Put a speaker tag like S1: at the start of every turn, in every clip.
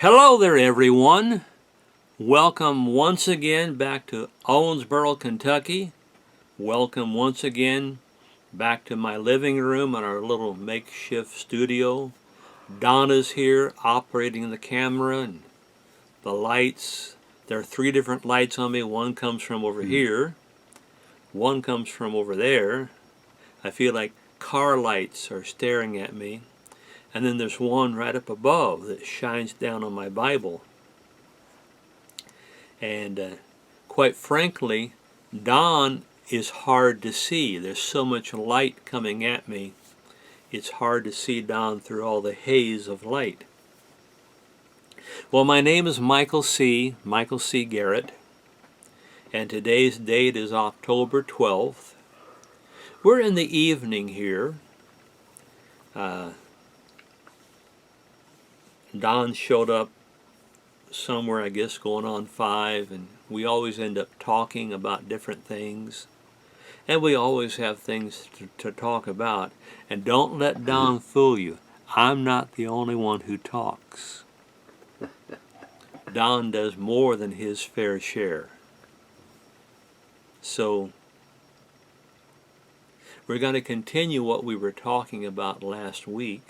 S1: Hello there, everyone. Welcome once again back to Owensboro, Kentucky. Welcome once again back to my living room in our little makeshift studio. Donna's here operating the camera and the lights. There are 3 different lights on me. One comes from over here. One comes from over there. I feel like car lights are staring at me. And then there's one right up above that shines down on my Bible. And quite frankly, dawn is hard to see. There's so much light coming at me. It's hard to see dawn through all the haze of light. Well, my name is Michael C. Garrett. And today's date is October 12th. We're in the evening here. Don showed up somewhere, I guess, going on 5, and we always end up talking about different things. And we always have things to talk about. And don't let Don fool you. I'm not the only one who talks. Don does more than his fair share. So we're going to continue what we were talking about last week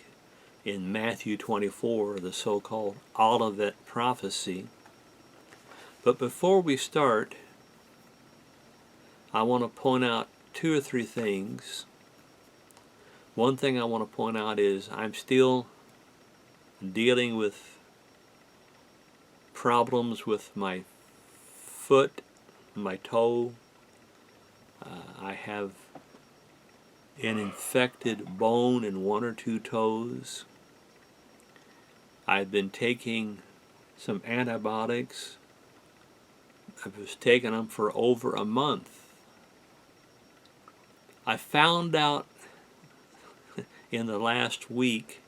S1: in Matthew 24, the so-called Olivet prophecy. But before we start, I want to point out 2 or 3 things. One thing I want to point out is I'm still dealing with problems with my foot, my toe. I have an infected bone in 1 or 2 toes. I've been taking some antibiotics. I was taking them for over a month. I found out in the last week,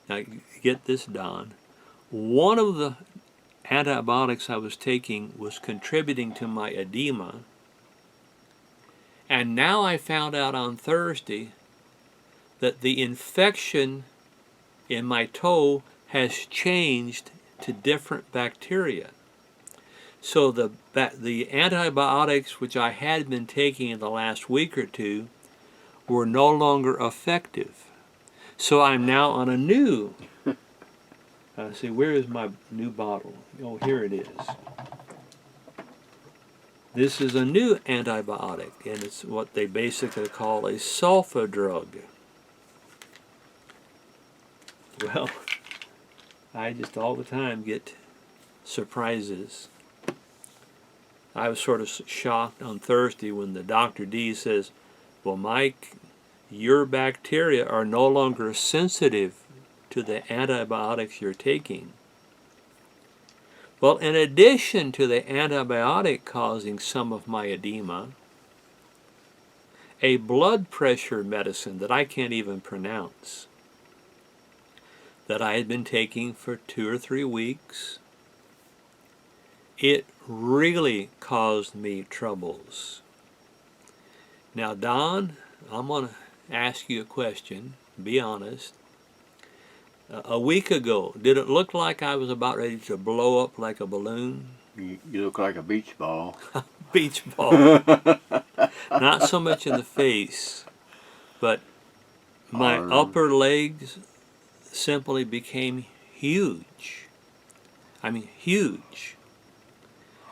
S1: now get this, Don, one of the antibiotics I was taking was contributing to my edema. And now I found out on Thursday that the infection in my toe has changed to different bacteria. So the antibiotics which I had been taking in the last week or 2 were no longer effective. So I'm now on a new, see, where is my new bottle? Oh, here it is. This is a new antibiotic, and it's what they basically call a sulfa drug. Well, I just all the time get surprises. I was sort of shocked on Thursday when the Dr. D says, well, Mike, your bacteria are no longer sensitive to the antibiotics you're taking. Well, in addition to the antibiotic causing some of my edema, a blood pressure medicine that I can't even pronounce, that I had been taking for 2 or 3 weeks, it really caused me troubles. Now, Don, I'm going to ask you a question. Be honest. A week ago, did it look like I was about ready to blow up like a balloon?
S2: You look like a beach ball.
S1: Beach ball. Not so much in the face, but my upper legs simply became huge. I mean, huge.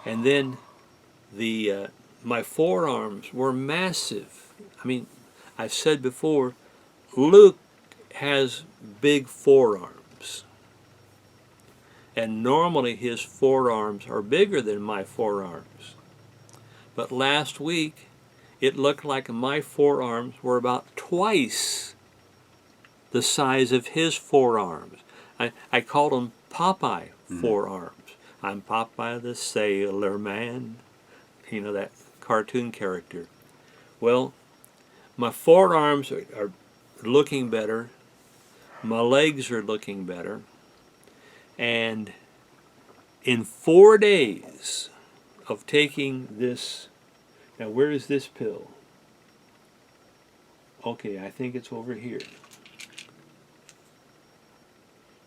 S1: And then my forearms were massive. I mean, I've said before, Luke has big forearms. And normally his forearms are bigger than my forearms. But last week, it looked like my forearms were about twice the size of his forearms. I called them Popeye forearms. I'm Popeye the Sailor Man. You know, that cartoon character. Well, my forearms are looking better. My legs are looking better. And in 4 days of taking this, now where is this pill? Okay, I think it's over here.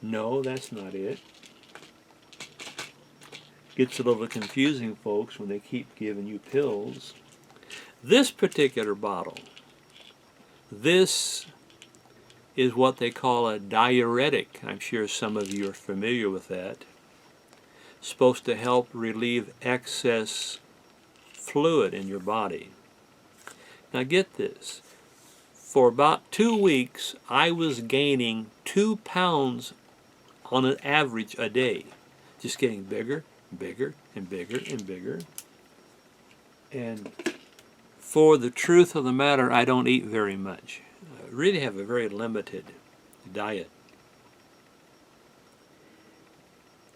S1: No, that's not it. Gets a little confusing, folks, when they keep giving you pills. This particular bottle, this is what they call a diuretic. I'm sure some of you are familiar with that. Supposed to help relieve excess fluid in your body. Now get this. For about 2 weeks, I was gaining 2 pounds on an average a day. Just getting bigger, bigger, and bigger, and bigger. And for the truth of the matter, I don't eat very much. I really have a very limited diet.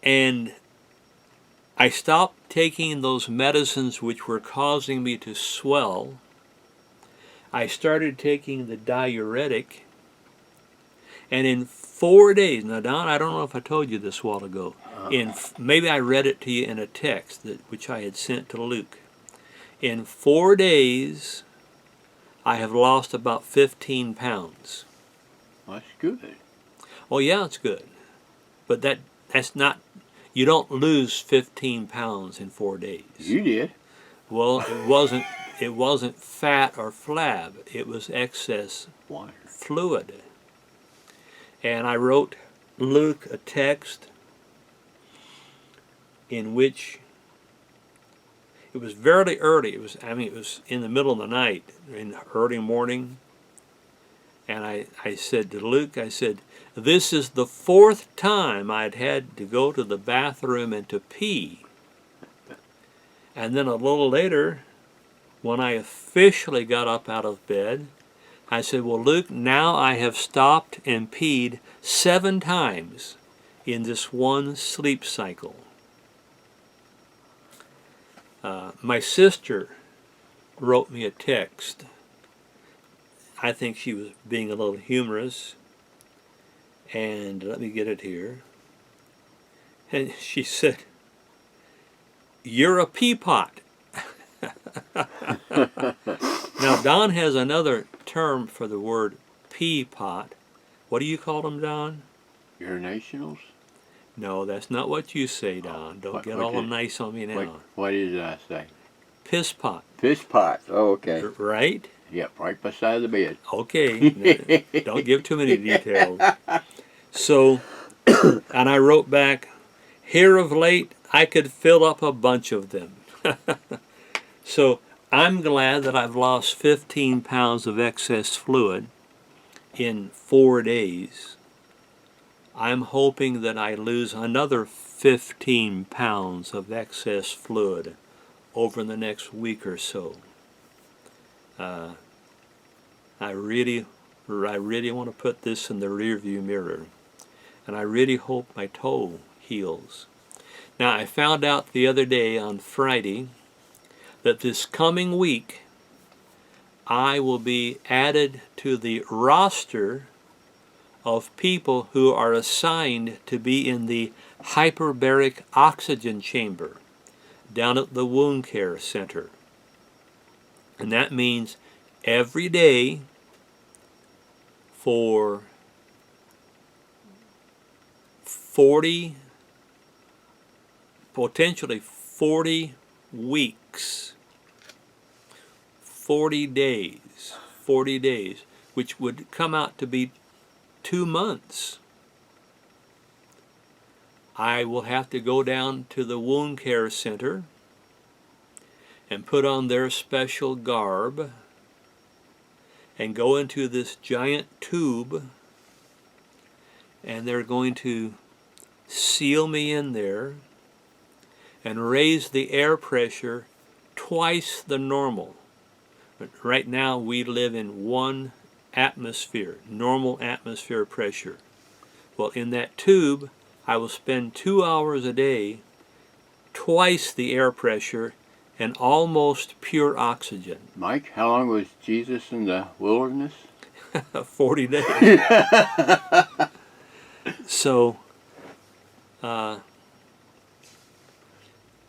S1: And I stopped taking those medicines which were causing me to swell. I started taking the diuretic, and in 4 days, now Don, I don't know if I told you this a while ago, maybe I read it to you in a text which I had sent to Luke. In 4 days, I have lost about 15 pounds.
S2: That's good.
S1: Oh yeah, it's good. But that's not, you don't lose 15 pounds in 4 days.
S2: You did.
S1: Well, it wasn't fat or flab, it was excess
S2: Water.
S1: fluid. And I wrote Luke a text in which it was very early. It was in the middle of the night, in the early morning. And I said to Luke, I said, this is the 4th time I'd had to go to the bathroom and to pee. And then a little later, when I officially got up out of bed, I said, well, Luke, now I have stopped and peed 7 times in this one sleep cycle. My sister wrote me a text. I think she was being a little humorous. And let me get it here. And she said, you're a pea pot. Now, Don has another term for the word pea pot. What do you call them, Don?
S2: Urinationals?
S1: No, that's not what you say, Don. Don't get all nice on me now.
S2: What did I say?
S1: Piss pot.
S2: Piss pot. Oh, okay.
S1: Right?
S2: Yep, right beside the bed.
S1: Okay. Don't give too many details. So, and I wrote back, here of late, I could fill up a bunch of them. So, I'm glad that I've lost 15 pounds of excess fluid in 4 days. I'm hoping that I lose another 15 pounds of excess fluid over the next week or so. I really want to put this in the rearview mirror, and I really hope my toe heals. Now, I found out the other day on Friday that this coming week I will be added to the roster of people who are assigned to be in the hyperbaric oxygen chamber down at the wound care center. And that means every day for potentially 40 weeks, 40 days, which would come out to be 2 months. I will have to go down to the wound care center and put on their special garb and go into this giant tube, and they're going to seal me in there and raise the air pressure twice the normal. But right now we live in 1 atmosphere, normal atmosphere pressure. Well, in that tube, I will spend 2 hours a day, twice the air pressure, and almost pure oxygen.
S2: Mike, how long was Jesus in the wilderness?
S1: 40 days. So,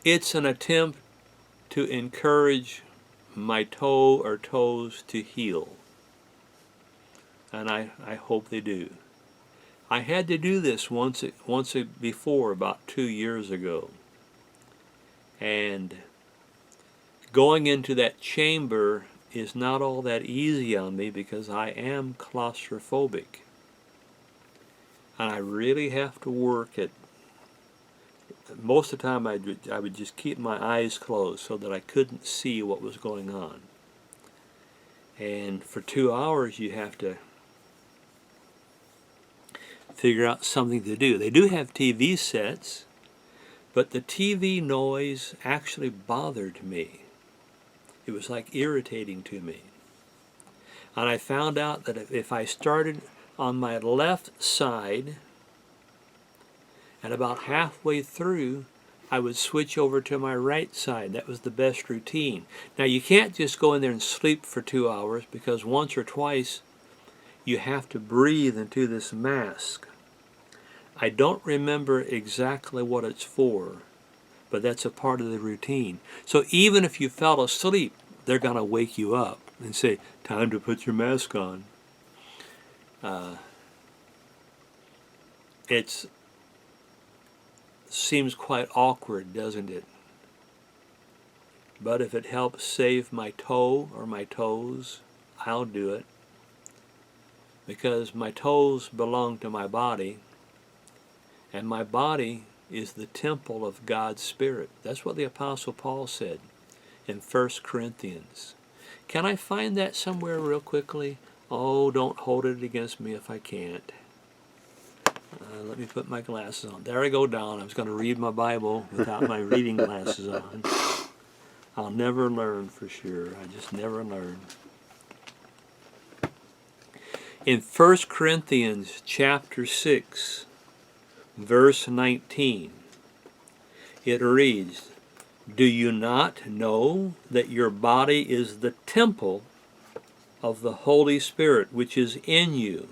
S1: it's an attempt to encourage my toe or toes to heal. And I hope they do. I had to do this once before, about 2 years ago. And going into that chamber is not all that easy on me because I am claustrophobic. And I really have to work at, most of the time I would just keep my eyes closed so that I couldn't see what was going on. And for 2 hours you have to figure out something to do. They do have TV sets, but the TV noise actually bothered me. It was like irritating to me. And I found out that if I started on my left side, and about halfway through, I would switch over to my right side. That was the best routine. Now, you can't just go in there and sleep for 2 hours, because once or twice you have to breathe into this mask. I don't remember exactly what it's for, but that's a part of the routine. So even if you fell asleep, they're going to wake you up and say, time to put your mask on. It seems quite awkward, doesn't it? But if it helps save my toe or my toes, I'll do it. Because my toes belong to my body, and my body is the temple of God's Spirit. That's what the Apostle Paul said in 1 Corinthians. Can I find that somewhere real quickly? Oh, don't hold it against me if I can't. Let me put my glasses on. There I go, Don. I was going to read my Bible without my reading glasses on. I'll never learn for sure. I just never learn. In 1 Corinthians chapter 6, verse 19, it reads, "Do you not know that your body is the temple of the Holy Spirit, which is in you,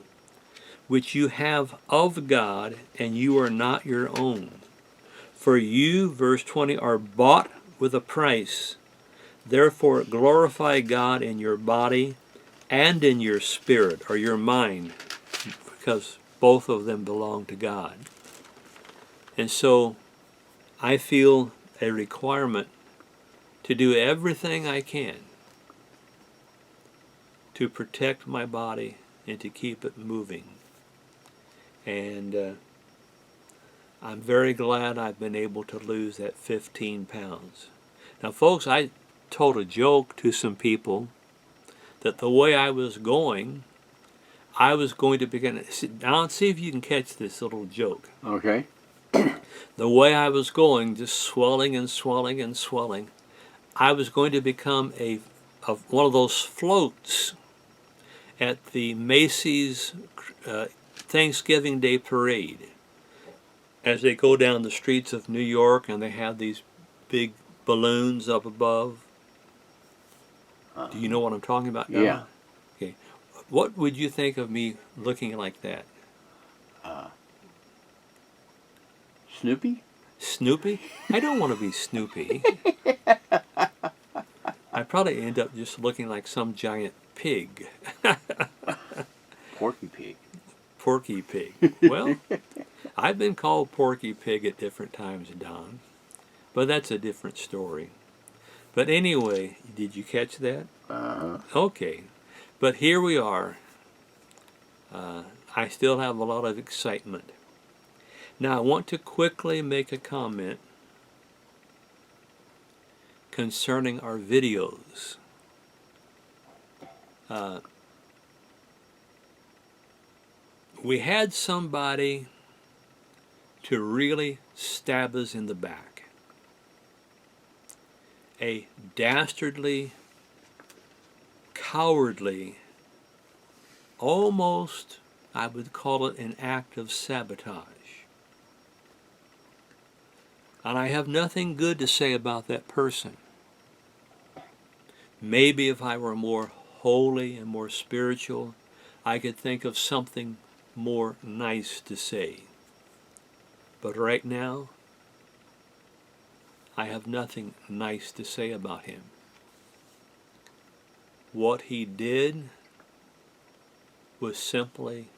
S1: which you have of God, and you are not your own? For you," verse 20, "are bought with a price. Therefore glorify God in your body and in your spirit," or your mind, because both of them belong to God. And so I feel a requirement to do everything I can to protect my body and to keep it moving. And I'm very glad I've been able to lose that 15 pounds. Now, folks, I told a joke to some people that the way I was going to begin. Now, see if you can catch this little joke.
S2: Okay.
S1: The way I was going, just swelling and swelling and swelling, I was going to become one of those floats at the Macy's Thanksgiving Day Parade. As they go down the streets of New York and they have these big balloons up above. Do you know what I'm talking about, Don?
S2: Yeah.
S1: Okay. What would you think of me looking like that?
S2: Snoopy?
S1: Snoopy? I don't want to be Snoopy. I'd probably end up just looking like some giant pig.
S2: Porky Pig.
S1: Porky Pig. Well, I've been called Porky Pig at different times, Don. But that's a different story. But anyway, did you catch that? Okay. But here we are. I still have a lot of excitement. Now, I want to quickly make a comment concerning our videos. We had somebody to really stab us in the back. A dastardly, cowardly, almost, I would call it an act of sabotage. And I have nothing good to say about that person. Maybe if I were more holy and more spiritual, I could think of something more nice to say. But right now, I have nothing nice to say about him. What he did was simply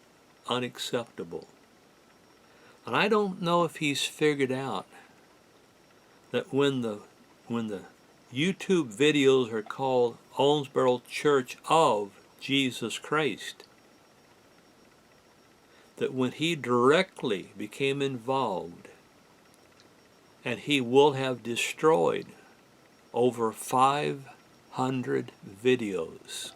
S1: unacceptable. And I don't know if he's figured out that when the YouTube videos are called Owensboro Church of Jesus Christ, that when he directly became involved, and he will have destroyed over 500 videos.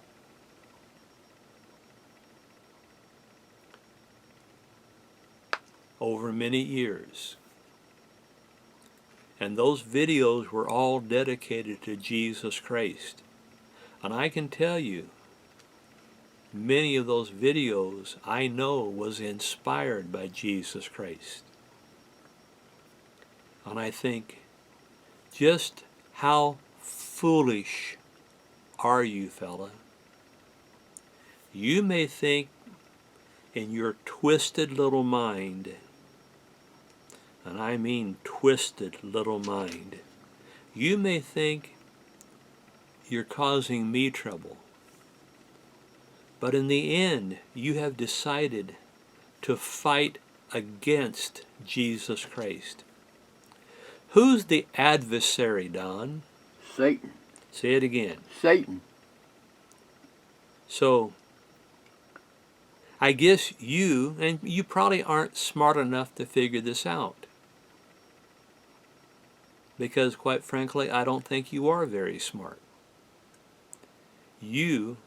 S1: Over many years. And those videos were all dedicated to Jesus Christ. And I can tell you, many of those videos I know was inspired by Jesus Christ. And I think, just how foolish are you, fella? You may think in your twisted little mind, and I mean twisted little mind, you may think you're causing me trouble. But in the end, you have decided to fight against Jesus Christ. Who's the adversary, Don?
S2: Satan.
S1: Say it again.
S2: Satan.
S1: So, I guess you, and you probably aren't smart enough to figure this out. Because, quite frankly, I don't think you are very smart. You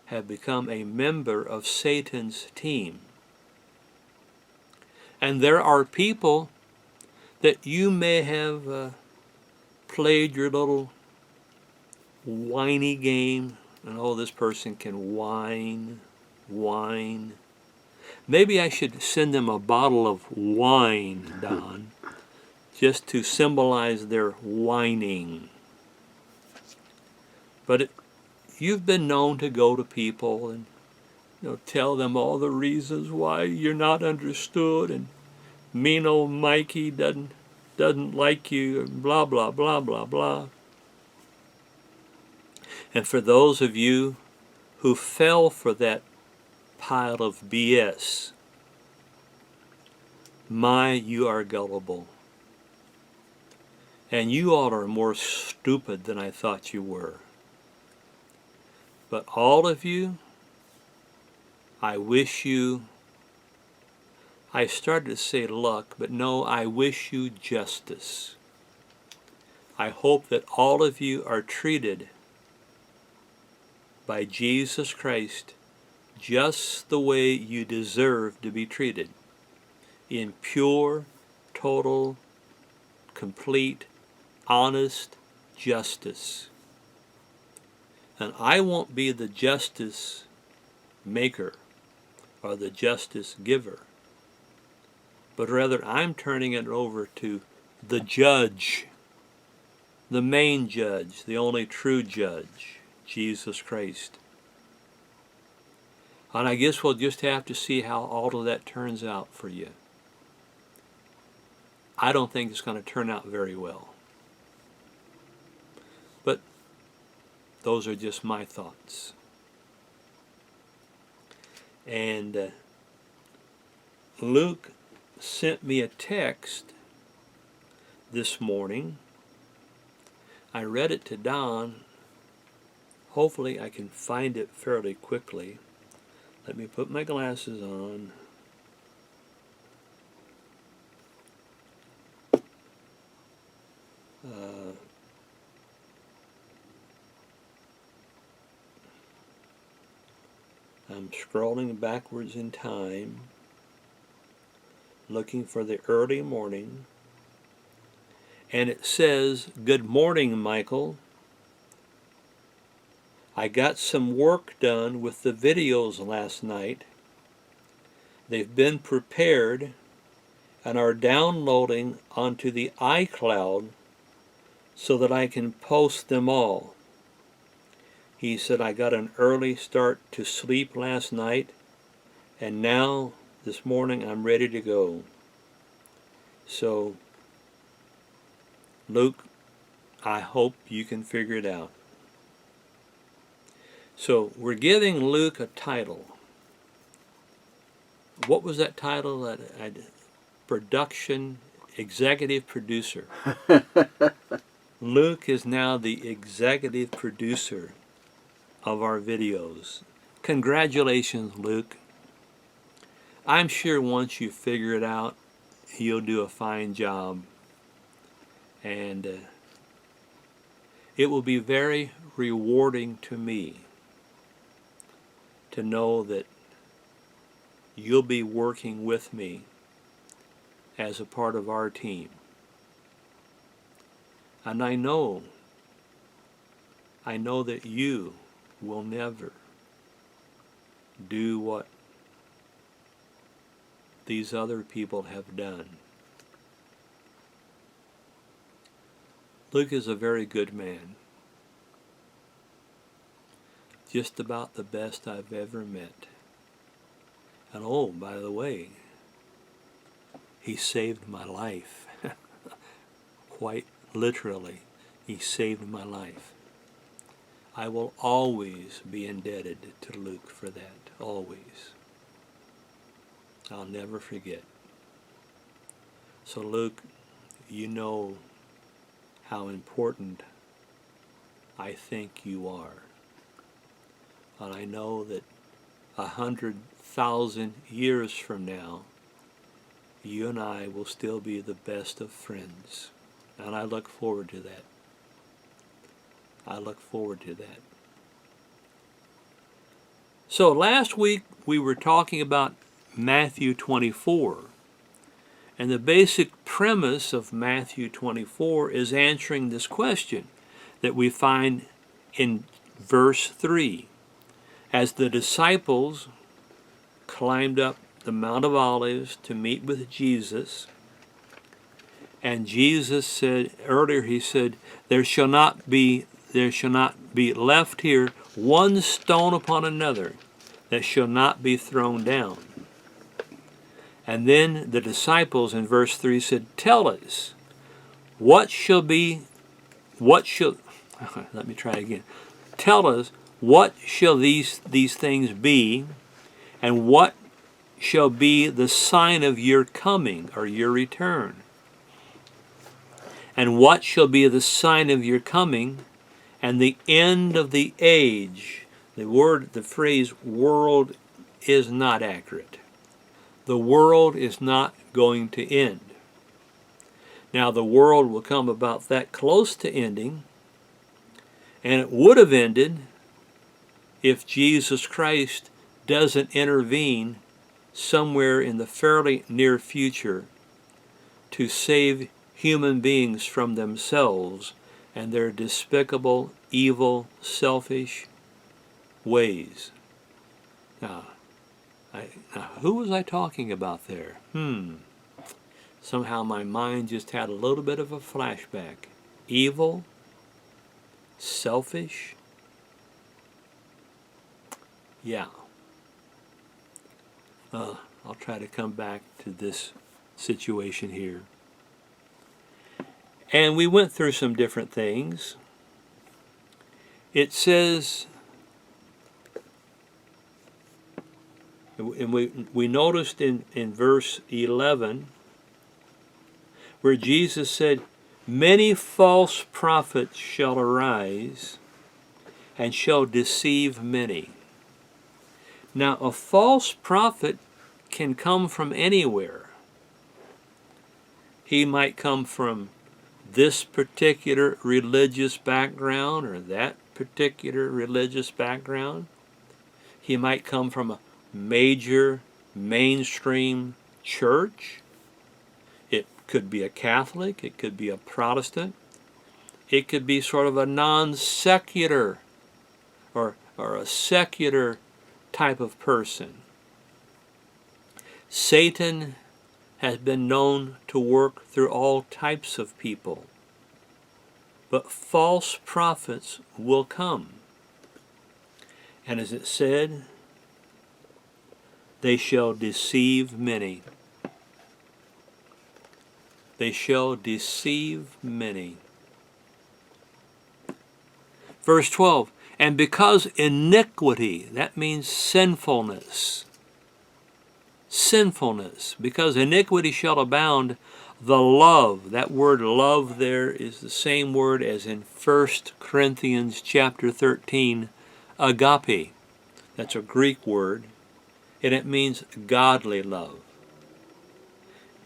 S1: have become a member of Satan's team. And there are people that you may have played your little whiny game, and oh, this person can whine. Maybe I should send them a bottle of wine, Don, just to symbolize their whining. But you've been known to go to people and tell them all the reasons why you're not understood, and mean old Mikey doesn't like you, and blah, blah, blah, blah, blah. And for those of you who fell for that pile of BS, you are gullible. And you all are more stupid than I thought you were. But all of you, I wish you, I started to say luck, but no, I wish you justice. I hope that all of you are treated by Jesus Christ just the way you deserve to be treated, in pure, total, complete, honest justice. And I won't be the justice maker or the justice giver, but rather I'm turning it over to the judge, the main judge, the only true judge, Jesus Christ. And I guess we'll just have to see how all of that turns out for you. I don't think it's going to turn out very well. But those are just my thoughts. And Luke sent me a text this morning. I read it to Don. Hopefully I can find it fairly quickly. Let me put my glasses on. I'm scrolling backwards in time, looking for the early morning, and it says, "Good morning, Michael. I got some work done with the videos last night. They've been prepared and are downloading onto the iCloud so that I can post them all." He said, "I got an early start to sleep last night, and now, this morning, I'm ready to go." So, Luke, I hope you can figure it out. So, we're giving Luke a title. What was that title that production executive producer. Luke is now the executive producer of our videos. Congratulations, Luke. I'm sure once you figure it out, you'll do a fine job. And it will be very rewarding to me to know that you'll be working with me as a part of our team. And I know that you will never do what these other people have done. Luke is a very good man. Just about the best I've ever met. And oh, by the way, he saved my life. Quite literally, he saved my life. I will always be indebted to Luke for that, always. I'll never forget. So Luke, you know how important I think you are. And I know that 100,000 years from now, you and I will still be the best of friends. And I look forward to that. I look forward to that. So last week we were talking about Matthew 24. And the basic premise of Matthew 24 is answering this question that we find in verse 3. As the disciples climbed up the Mount of Olives to meet with Jesus, and Jesus said, earlier he said, there shall not be left here one stone upon another that shall not be thrown down. And then the disciples in verse 3 said, tell us, let me try again. Tell us, what shall these things be, and what shall be the sign of your coming or your return? And what shall be the sign of your coming and the end of the age? The phrase world is not accurate. The world is not going to end. Now the world will come about that close to ending, and it would have ended if Jesus Christ doesn't intervene somewhere in the fairly near future to save human beings from themselves and their despicable, evil, selfish ways. Now, who was I talking about there? Somehow my mind just had a little bit of a flashback. Evil, selfish. Yeah. I'll try to come back to this situation here. And we went through some different things. It says, and we noticed in verse 11, where Jesus said, many false prophets shall arise and shall deceive many. Now, a false prophet can come from anywhere. He might come from this particular religious background or that particular religious background. He might come from a major mainstream church. It could be a Catholic. It could be a Protestant. It could be sort of a non-secular or a secular type of person. Satan has been known to work through all types of people. But false prophets will come. And as it said, they shall deceive many. They shall deceive many. Verse 12, and because iniquity, that means sinfulness, sinfulness. Because iniquity shall abound, the love, that word love there is the same word as in 1 Corinthians chapter 13, agape. That's a Greek word, and it means godly love.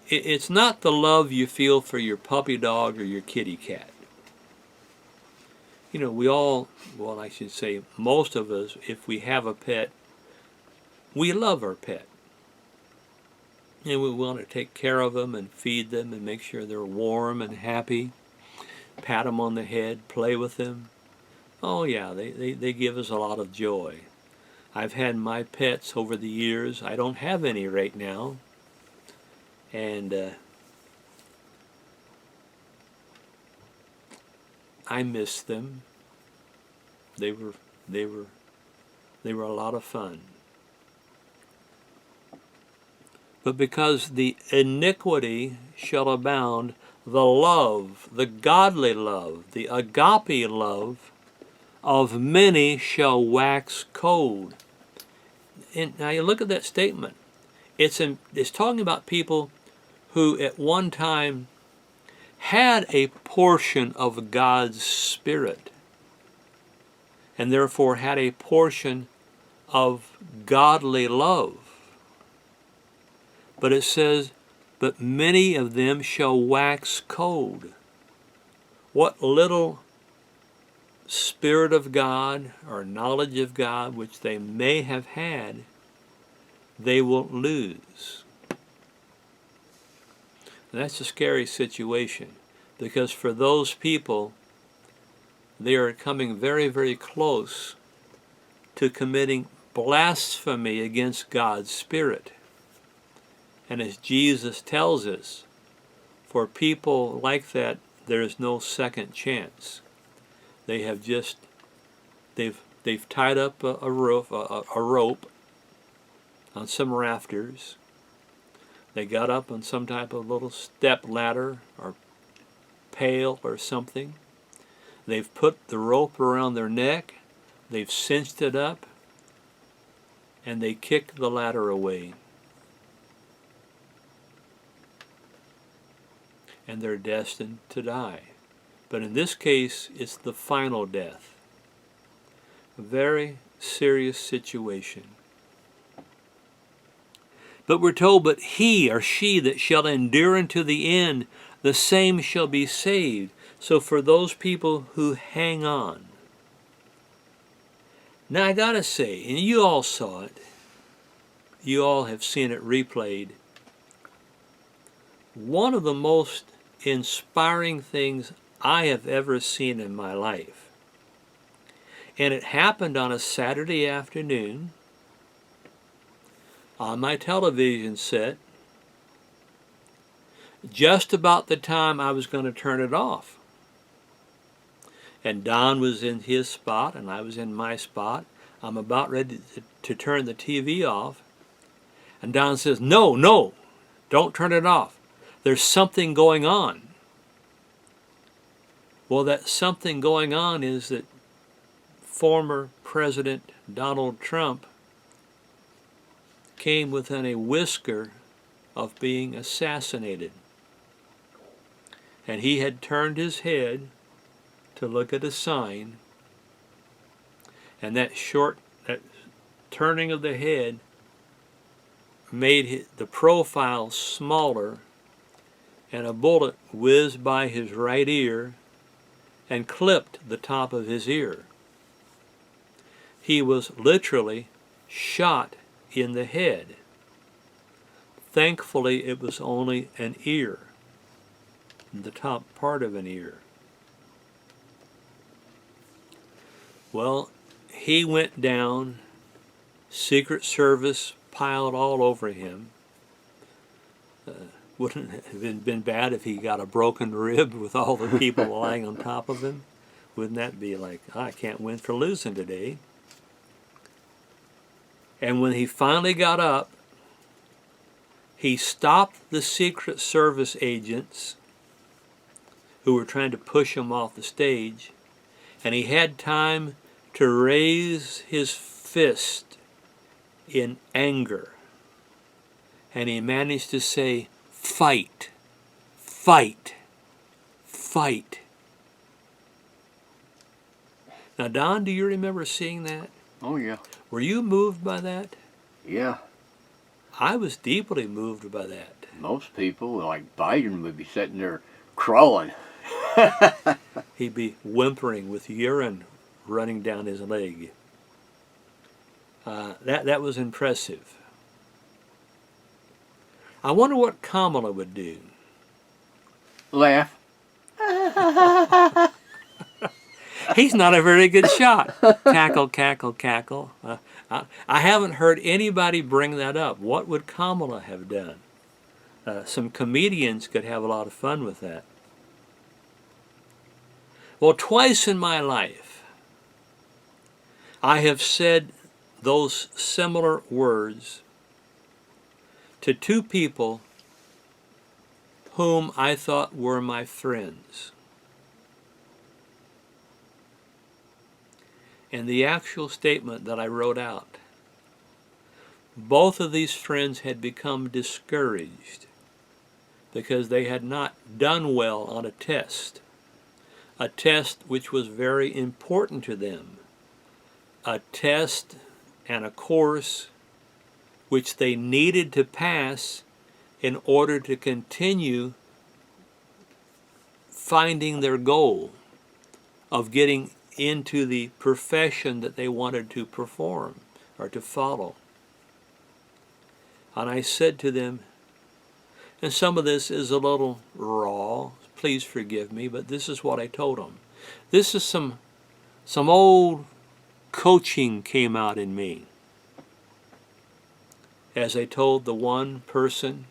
S1: It's not the love you feel for your puppy dog or your kitty cat. You know, we all, well, I should say most of us, if we have a pet, we love our pet. And we want to take care of them and feed them and make sure they're warm and happy. Pat them on the head, play with them. Oh yeah, they give us a lot of joy. I've had my pets over the years. I don't have any right now. And I miss them. They were a lot of fun. But because the iniquity shall abound, the love, the godly love, the agape love of many shall wax cold. And now you look at that statement. It's talking about people who at one time had a portion of God's Spirit and therefore had a portion of godly love. But it says, but many of them shall wax cold. What little Spirit of God or knowledge of God which they may have had, they will lose. And that's a scary situation, because for those people, they are coming very, very close to committing blasphemy against God's Spirit. And as Jesus tells us, for people like that, there is no second chance. They have just, they've tied up a rope on some rafters. They got up on some type of little step ladder or pail or something. They've put the rope around their neck. They've cinched it up, and they kick the ladder away. And they're destined to die. But in this case, it's the final death. A very serious situation. But we're told, but he or she that shall endure unto the end, the same shall be saved. So for those people who hang on. Now I gotta say, and you all saw it, you all have seen it replayed, one of the most inspiring things I have ever seen in my life. And it happened on a Saturday afternoon on my television set, just about the time I was going to turn it off. And Don was in his spot and I was in my spot. I'm about ready to turn the TV off. And Don says, no, don't turn it off. There's something going on. Well, that something going on is that former President Donald Trump came within a whisker of being assassinated. And he had turned his head to look at a sign, and that turning of the head made the profile smaller, and a bullet whizzed by his right ear and clipped the top of his ear. He was literally shot in the head. Thankfully, it was only an ear, the top part of an ear. Well, he went down, Secret Service piled all over him. Wouldn't it have been bad if he got a broken rib with all the people lying on top of him? Wouldn't that be like, I can't win for losing today? And when he finally got up, he stopped the Secret Service agents who were trying to push him off the stage, and he had time to raise his fist in anger and he managed to say, "Fight, fight, fight." Now, Don, do you remember seeing that?
S2: Oh, yeah.
S1: Were you moved by that?
S2: Yeah.
S1: I was deeply moved by that.
S2: Most people, like Biden, would be sitting there crawling.
S1: He'd be whimpering with urine running down his leg. That was impressive. I wonder what Kamala would do.
S2: Laugh.
S1: He's not a very good shot. Cackle, cackle, cackle. I haven't heard anybody bring that up. What would Kamala have done? Some comedians could have a lot of fun with that. Well, twice in my life, I have said those similar words to two people whom I thought were my friends. And the actual statement that I wrote out, both of these friends had become discouraged because they had not done well on a test which was very important to them, a test and a course which they needed to pass in order to continue finding their goal of getting into the profession that they wanted to perform or to follow. And I said to them, and some of this is a little raw, please forgive me, but this is what I told them. This is some old coaching came out in me. As I told the one person,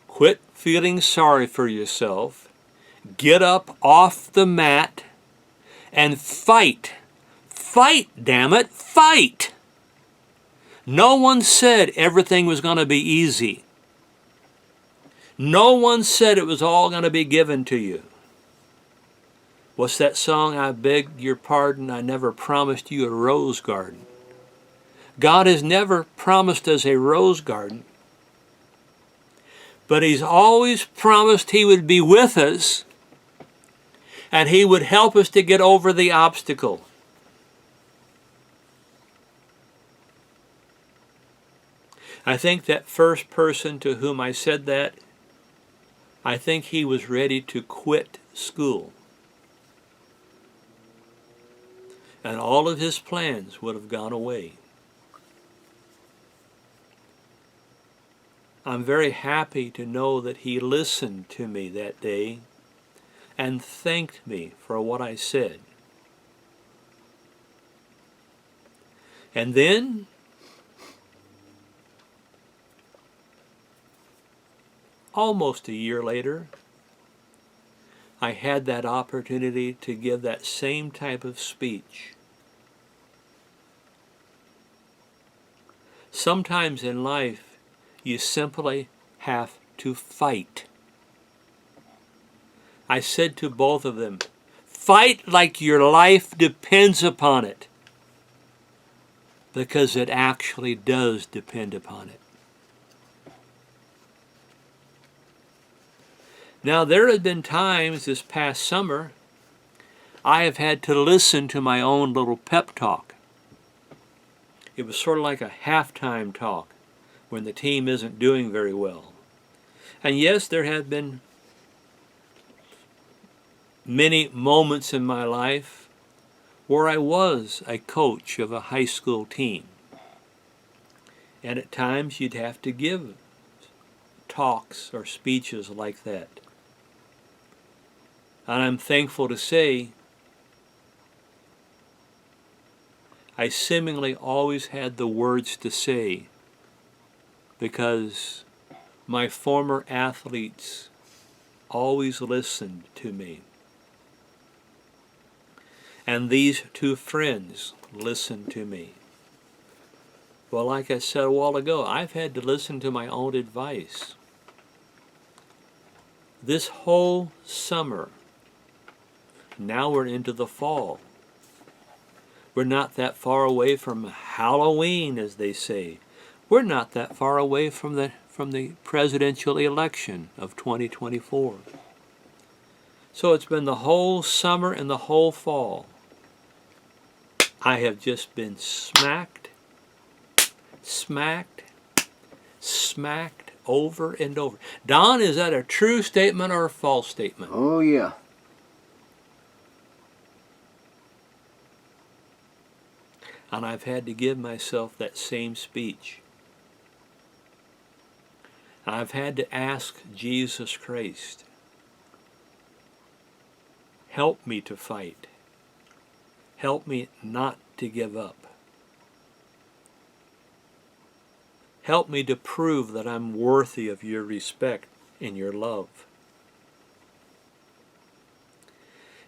S1: quit feeling sorry for yourself, get up off the mat, and fight. Fight, damn it, fight! No one said everything was going to be easy. No one said it was all going to be given to you. What's that song? I beg your pardon, I never promised you a rose garden. God has never promised us a rose garden, but He's always promised He would be with us and He would help us to get over the obstacle. I think that first person to whom I said that, I think he was ready to quit school. And all of his plans would have gone away. I'm very happy to know that he listened to me that day and thanked me for what I said. And then almost a year later, I had that opportunity to give that same type of speech. Sometimes in life, you simply have to fight. I said to both of them, fight like your life depends upon it, because it actually does depend upon it. Now, there have been times this past summer I have had to listen to my own little pep talk. It was sort of like a halftime talk when the team isn't doing very well. And yes, there have been many moments in my life where I was a coach of a high school team. And at times you'd have to give talks or speeches like that. And I'm thankful to say I seemingly always had the words to say because my former athletes always listened to me. And these two friends listened to me. Well, like I said a while ago, I've had to listen to my own advice. This whole summer, now we're into the fall. We're not that far away from Halloween, as they say. We're not that far away from the presidential election of 2024. So it's been the whole summer and the whole fall. I have just been smacked over and over. Don, is that a true statement or a false statement?
S2: Oh, yeah.
S1: And I've had to give myself that same speech. I've had to ask Jesus Christ, help me to fight. Help me not to give up. Help me to prove that I'm worthy of your respect and your love.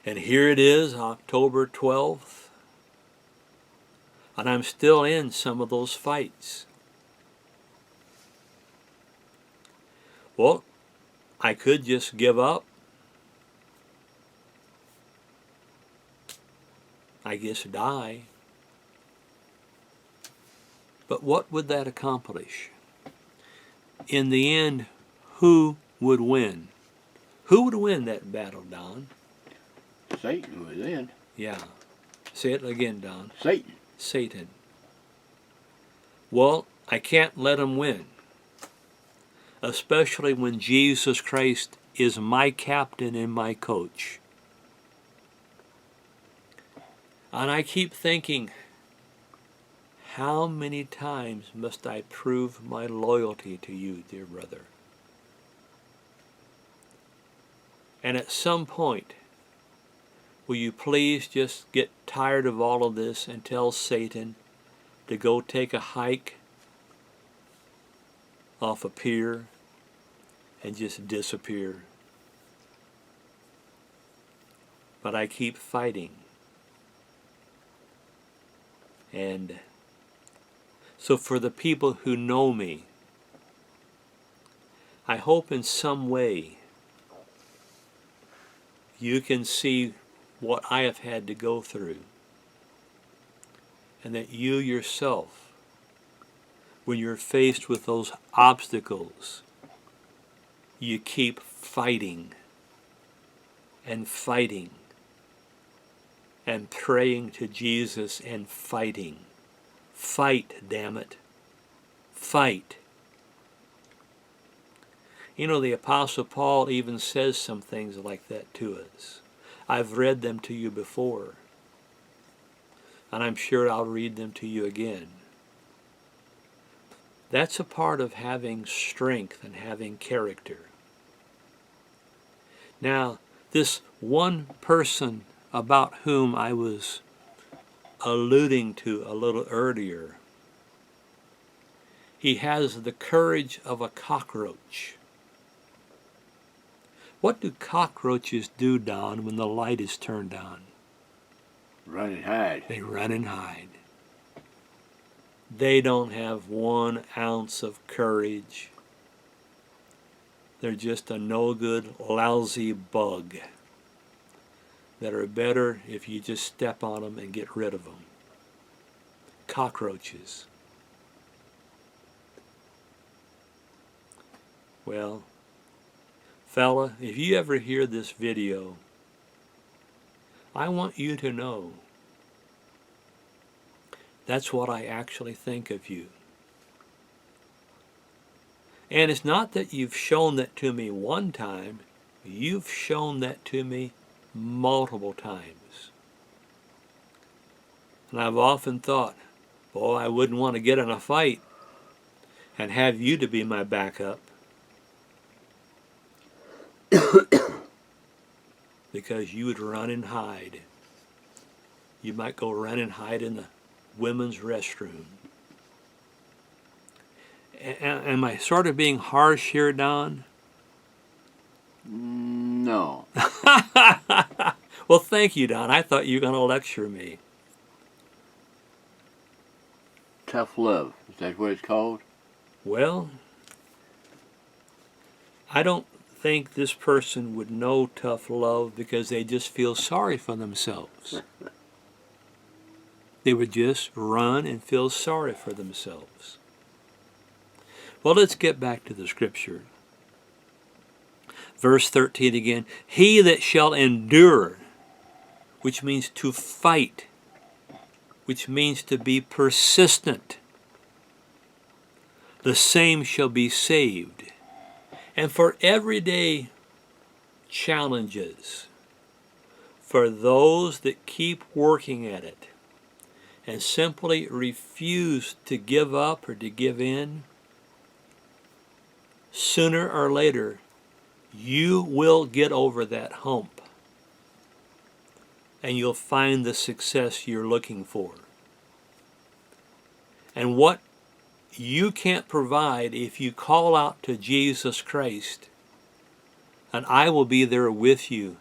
S1: And here it is, October 12th, and I'm still in some of those fights. Well, I could just give up. I guess die. But what would that accomplish? In the end, who would win? Who would win that battle, Don?
S2: Satan was in.
S1: Yeah. Say it again, Don.
S2: Satan.
S1: Satan. Well, I can't let him win. Especially when Jesus Christ is my captain and my coach. And I keep thinking, how many times must I prove my loyalty to you, dear brother? And at some point, will you please just get tired of all of this and tell Satan to go take a hike off a pier and just disappear? But I keep fighting. And so for the people who know me, I hope in some way you can see what I have had to go through, and that you yourself, when you're faced with those obstacles, you keep fighting and fighting and praying to Jesus and fighting. Fight, damn it. Fight. You know, the Apostle Paul even says some things like that to us. I've read them to you before, and I'm sure I'll read them to you again. That's a part of having strength and having character. Now, this one person about whom I was alluding to a little earlier, he has the courage of a cockroach. What do cockroaches do, Don, when the light is turned on?
S2: Run and hide.
S1: They run and hide. They don't have 1 ounce of courage. They're just a no-good, lousy bug that are better if you just step on them and get rid of them. Cockroaches. Well, fella, if you ever hear this video, I want you to know that's what I actually think of you. And it's not that you've shown that to me one time, you've shown that to me multiple times. And I've often thought, boy, I wouldn't want to get in a fight and have you to be my backup. Because you would run and hide. You might go run and hide in the women's restroom. Am I sort of being harsh here, Don?
S2: No.
S1: Well, thank you, Don. I thought you were going to lecture me.
S2: Tough love. Is that what it's called?
S1: Well, I don't think this person would know tough love because they just feel sorry for themselves. They would just run and feel sorry for themselves. Well, let's get back to the scripture. Verse 13 again. He that shall endure, which means to fight, which means to be persistent, the same shall be saved. And for everyday challenges, for those that keep working at it and simply refuse to give up or to give in, sooner or later, you will get over that hump and you'll find the success you're looking for. And what you can't provide, if you call out to Jesus Christ, and I will be there with you,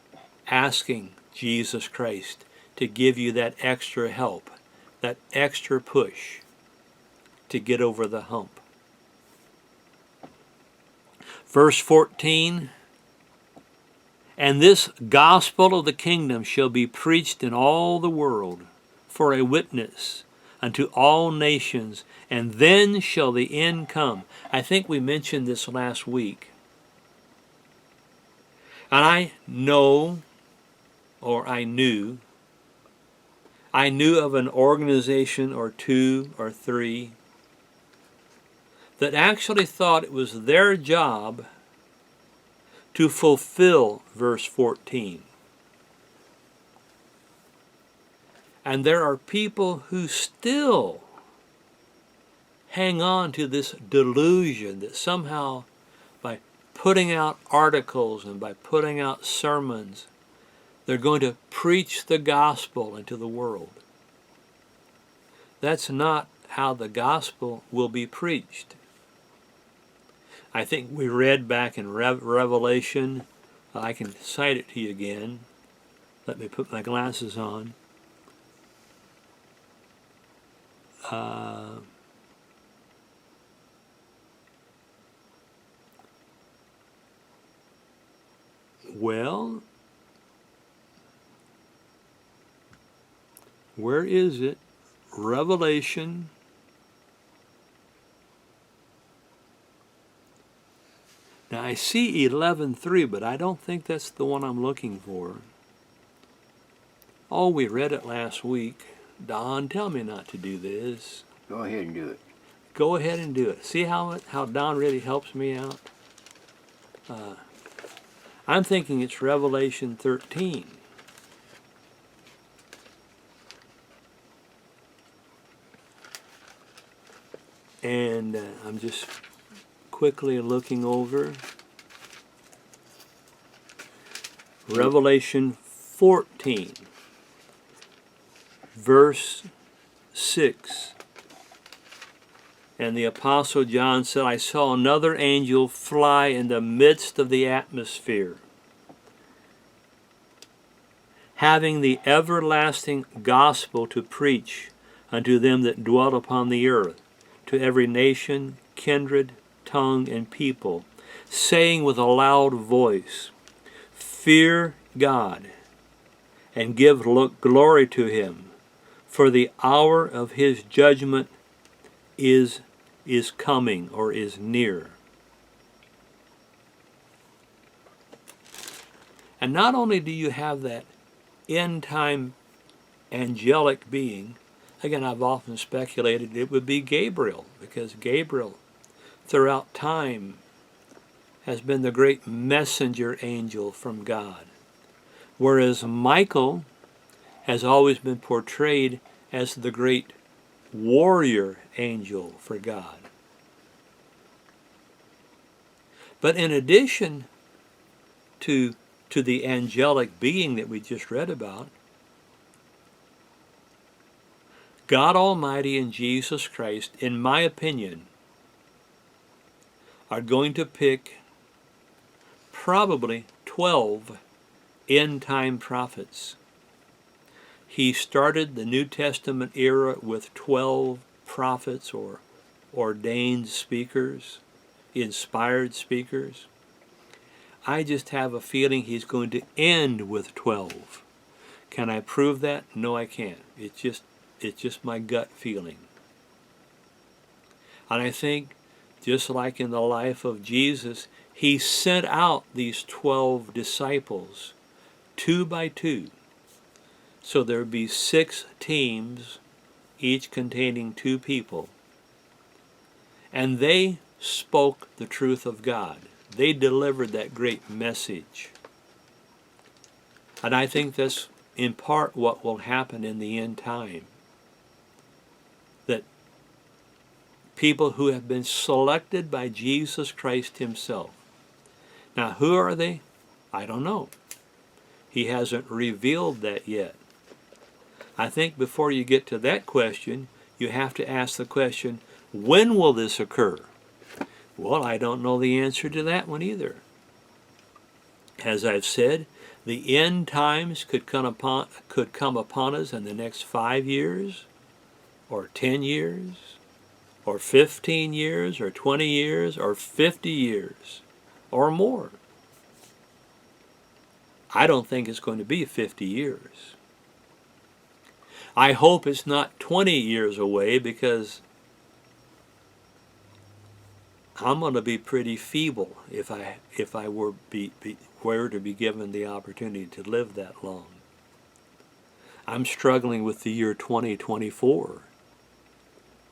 S1: asking Jesus Christ to give you that extra help, that extra push to get over the hump. Verse 14, and this gospel of the kingdom shall be preached in all the world for a witness unto all nations, and then shall the end come. I think we mentioned this last week. And I know, or I knew of an organization or two or three that actually thought it was their job to fulfill verse 14. And there are people who still hang on to this delusion that somehow by putting out articles and by putting out sermons, they're going to preach the gospel into the world. That's not how the gospel will be preached. I think we read back in Revelation, I can cite it to you again. Let me put my glasses on. Well, where is it? Revelation. Now I see 11:3, but I don't think that's the one I'm looking for. Oh, we read it last week. Don, tell me not to do this.
S2: Go ahead and do it.
S1: Go ahead and do it. See how Don really helps me out? I'm thinking it's Revelation 13. And I'm just quickly looking over. Revelation 14, verse 6. And the Apostle John said, I saw another angel fly in the midst of the atmosphere, having the everlasting gospel to preach unto them that dwell upon the earth, to every nation, kindred, tongue, and people, saying with a loud voice, Fear God, and give glory to him, for the hour of his judgment is coming, or is near. And not only do you have that end-time angelic being, again, I've often speculated it would be Gabriel, because Gabriel, throughout time, has been the great messenger angel from God, whereas Michael has always been portrayed as the great warrior angel for God. But in addition to the angelic being that we just read about, God Almighty and Jesus Christ, in my opinion, are going to pick probably 12 end-time prophets. He started the New Testament era with 12 prophets or ordained speakers, inspired speakers. I just have a feeling he's going to end with 12. Can I prove that? No, I can't. It's just my gut feeling. And I think just like in the life of Jesus, he sent out these 12 disciples, 2 by 2. So there would be 6 teams, each containing 2 people. And they spoke the truth of God. They delivered that great message. And I think that's in part what will happen in the end time. That people who have been selected by Jesus Christ himself. Now, who are they? I don't know. He hasn't revealed that yet. I think before you get to that question, you have to ask the question, when will this occur? Well, I don't know the answer to that one either. As I've said, the end times could come upon us in the next 5 years, or 10 years, or 15 years, or 20 years, or 50 years, or more. I don't think it's going to be 50 years. I hope it's not 20 years away, because I'm going to be pretty feeble if I were to be given the opportunity to live that long. I'm struggling with the year 2024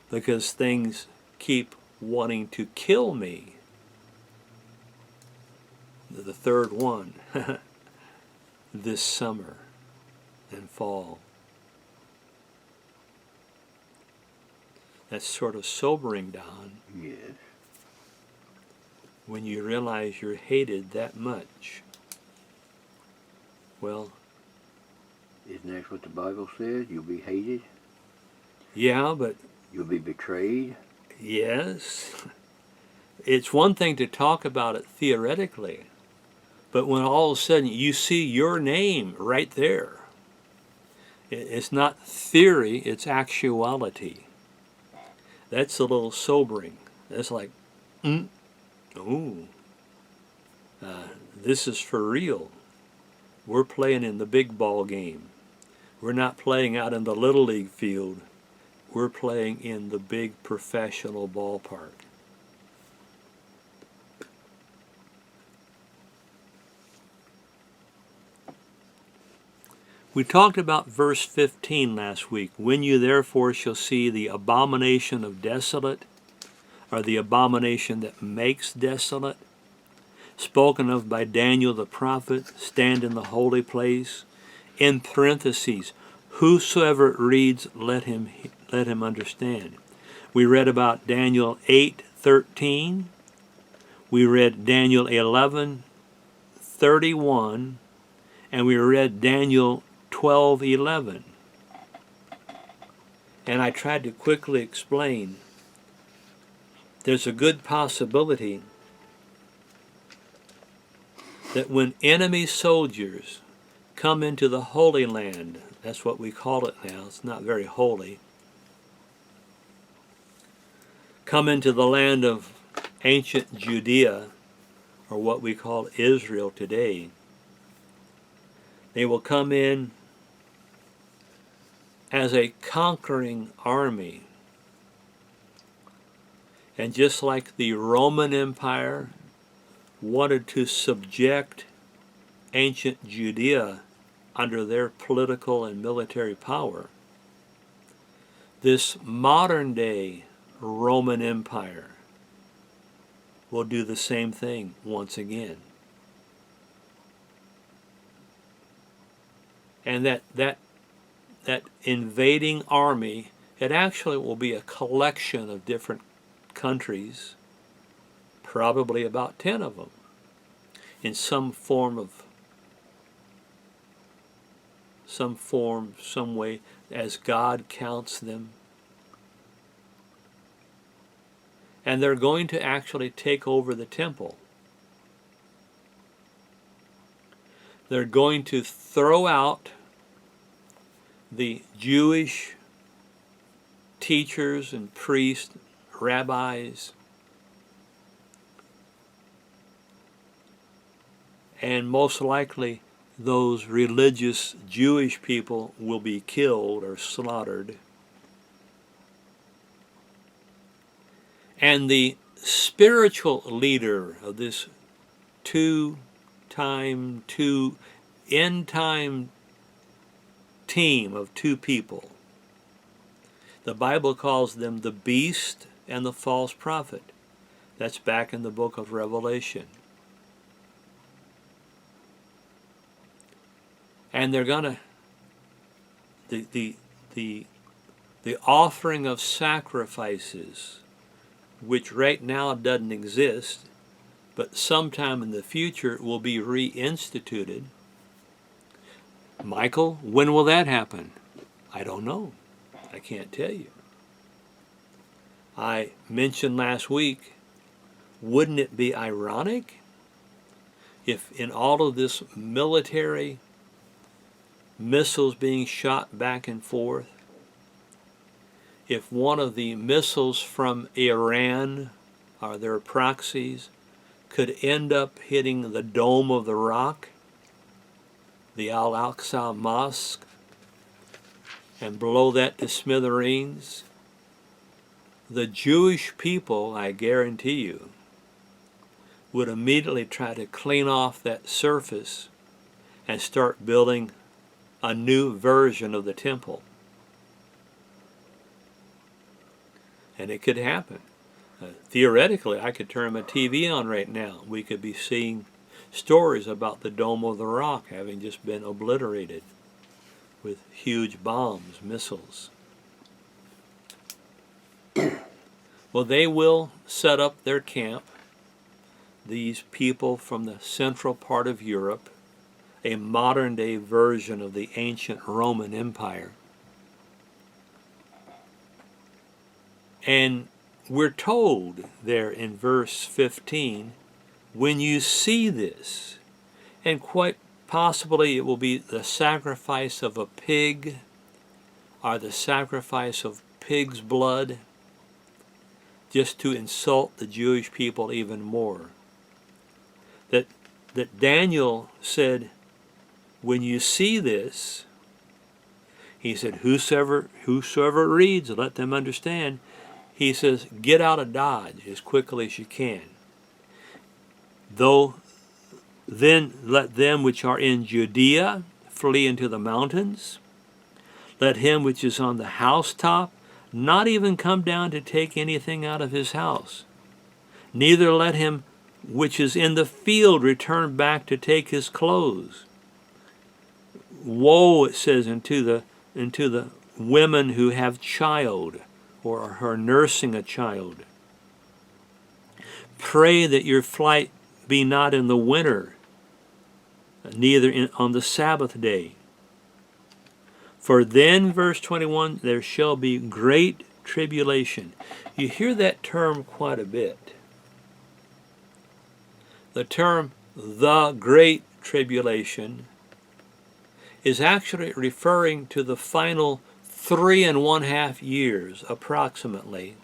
S1: because things keep wanting to kill me. The third one this summer and fall. That's sort of sobering, Don.
S2: Yes.
S1: When you realize you're hated that much. Well,
S2: isn't that what the Bible says? You'll be hated.
S1: Yeah, but
S2: you'll be betrayed.
S1: Yes. It's one thing to talk about it theoretically, but when all of a sudden you see your name right there, it's not theory, it's actuality. That's a little sobering. That's like, this is for real. We're playing in the big ball game. We're not playing out in the little league field. We're playing in the big professional ballpark. We talked about verse 15 last week. When you therefore shall see the abomination of desolate, or the abomination that makes desolate, spoken of by Daniel the prophet, stand in the holy place. In parentheses, whosoever reads, let him understand. We read about Daniel 8:13. We read Daniel 11:31, and we read Daniel 12:11. And I tried to quickly explain there's a good possibility that when enemy soldiers come into the Holy Land, that's what we call it now, it's not very holy, come into the land of ancient Judea, or what we call Israel today, they will come in as a conquering army. And just like the Roman Empire wanted to subject ancient Judea under their political and military power, this modern day Roman Empire will do the same thing once again. And that invading army, it actually will be a collection of different countries, probably about 10 of them, in some way, as God counts them. And they're going to actually take over the temple. They're going to throw out the Jewish teachers and priests, rabbis, and most likely those religious Jewish people will be killed or slaughtered. And the spiritual leader of this end time team of two people. The Bible calls them the beast and the false prophet. That's back in the book of Revelation. And they're gonna the offering of sacrifices, which right now doesn't exist, but sometime in the future will be reinstituted. Michael, when will that happen? I don't know. I can't tell you. I mentioned last week, wouldn't it be ironic if in all of this military missiles being shot back and forth, if one of the missiles from Iran or their proxies could end up hitting the Dome of the Rock, the Al-Aqsa Mosque, and blow that to smithereens, the Jewish people, I guarantee you, would immediately try to clean off that surface and start building a new version of the temple. And it could happen. Theoretically, I could turn my TV on right now. We could be seeing stories about the Dome of the Rock having just been obliterated with huge bombs, missiles. Well, they will set up their camp, these people from the central part of Europe, a modern-day version of the ancient Roman Empire. And we're told there in verse 15, when you see this, and quite possibly it will be the sacrifice of a pig or the sacrifice of pig's blood, just to insult the Jewish people even more. That Daniel said, when you see this, he said, whosoever reads, let them understand. He says, get out of Dodge as quickly as you can. Though then let them which are in Judea flee into the mountains. Let him which is on the housetop not even come down to take anything out of his house. Neither let him which is in the field return back to take his clothes. Woe, it says, unto the women who have child or are nursing a child. Pray that your flight be not in the winter, neither on the Sabbath day. For then, verse 21, there shall be great tribulation. You hear that term quite a bit. The term, the great tribulation, is actually referring to the final 3.5 years, approximately,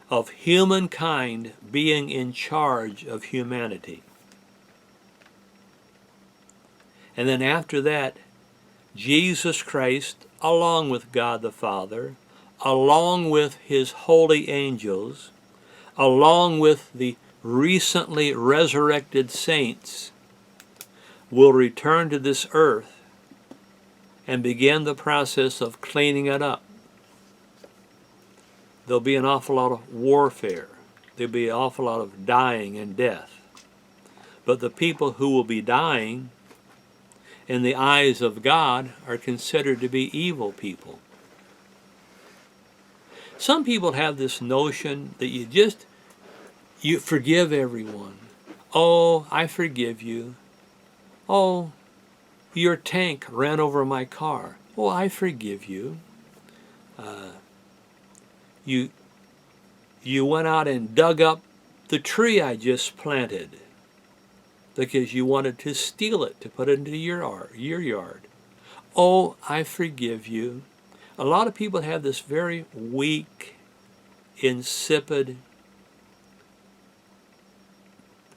S1: of humankind being in charge of humanity. And then after that, Jesus Christ, along with God the Father, along with his holy angels, along with the recently resurrected saints, will return to this earth and begin the process of cleaning it up. There'll be an awful lot of warfare. There'll be an awful lot of dying and death. But the people who will be dying, in the eyes of God, are considered to be evil people. Some people have this notion that you forgive everyone. Oh, I forgive you. Oh, your tank ran over my car. Oh, I forgive you. You went out and dug up the tree I just planted because you wanted to steal it to put it into your yard. Oh, I forgive you. A lot of people have this very weak, insipid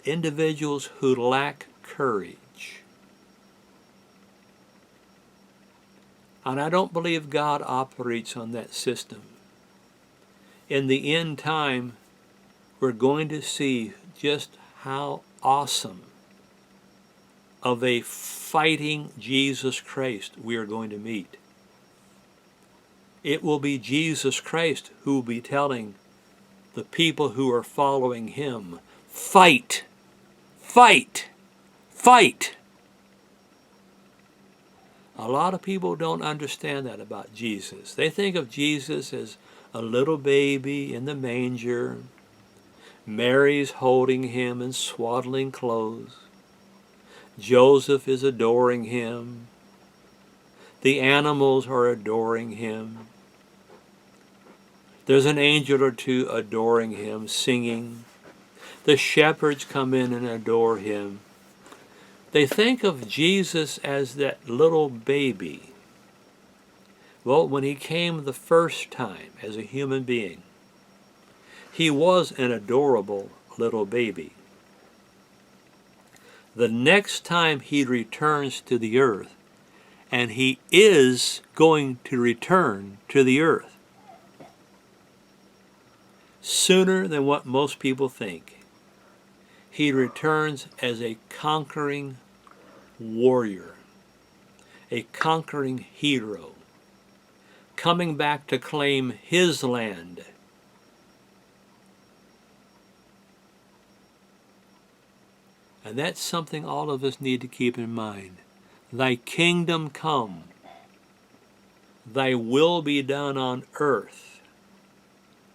S1: individuals who lack courage. And I don't believe God operates on that system. In the end time, we're going to see just how awesome of a fighting Jesus Christ we are going to meet. It will be Jesus Christ who will be telling the people who are following him, fight, fight, fight. A lot of people don't understand that about Jesus. They think of Jesus as a little baby in the manger. Mary's holding him in swaddling clothes. Joseph is adoring him. The animals are adoring him. There's an angel or two adoring him, singing. The shepherds come in and adore him. They think of Jesus as that little baby. Well, when he came the first time as a human being, he was an adorable little baby. The next time he returns to the earth, and he is going to return to the earth sooner than what most people think, he returns as a conquering warrior, a conquering hero, coming back to claim his land. And that's something all of us need to keep in mind. Thy kingdom come, thy will be done on earth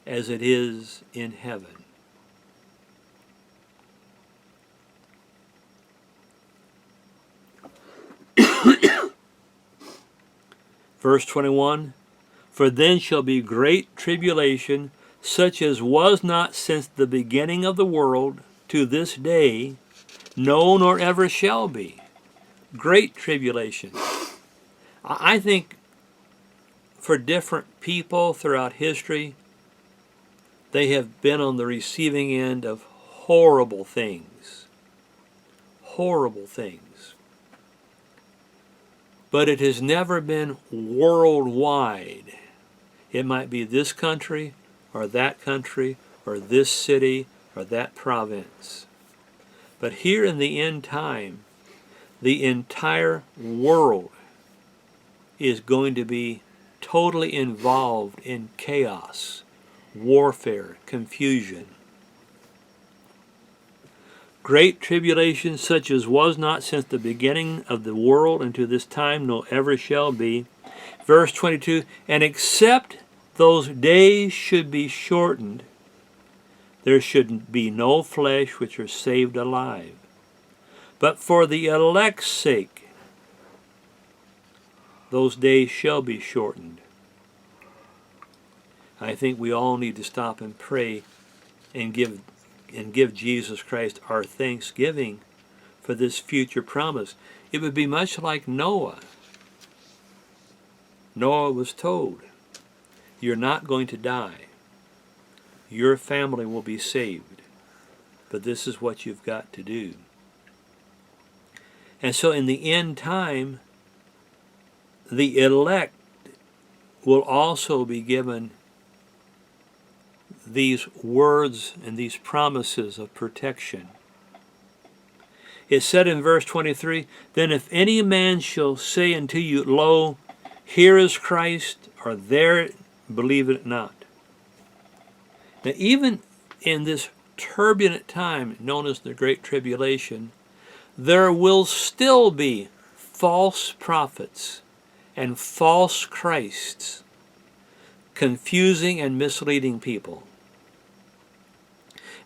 S1: as it is in heaven. Verse 21, for then shall be great tribulation, such as was not since the beginning of the world to this day, no, nor ever shall be. Great tribulation. I think for different people throughout history, they have been on the receiving end of horrible things. Horrible things. But it has never been worldwide. It might be this country, or this city, or that province. But here in the end time, the entire world is going to be totally involved in chaos, warfare, confusion. Great tribulation such as was not since the beginning of the world unto this time, nor ever shall be. Verse 22, and except those days should be shortened, there should be no flesh which are saved alive. But for the elect's sake, those days shall be shortened. I think we all need to stop and pray and give Jesus Christ our thanksgiving for this future promise. It would be much like Noah. Noah was told, you're not going to die. Your family will be saved. But this is what you've got to do. And so in the end time, the elect will also be given these words and these promises of protection. It said in verse 23, then if any man shall say unto you, lo, here is Christ, or there, believe it not. Now even in this turbulent time known as the Great Tribulation, there will still be false prophets and false Christs, confusing and misleading people.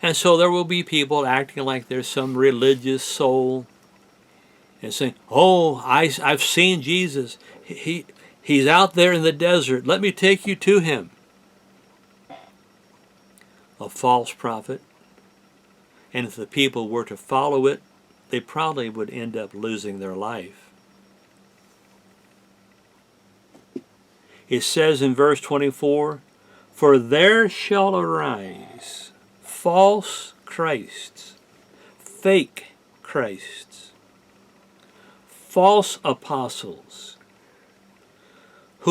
S1: And so there will be people acting like there's some religious soul and saying, oh, I've seen Jesus. He's out there in the desert. Let me take you to him. A false prophet. And if the people were to follow it, they probably would end up losing their life. It says in verse 24, for there shall arise false Christs, fake Christs, false apostles,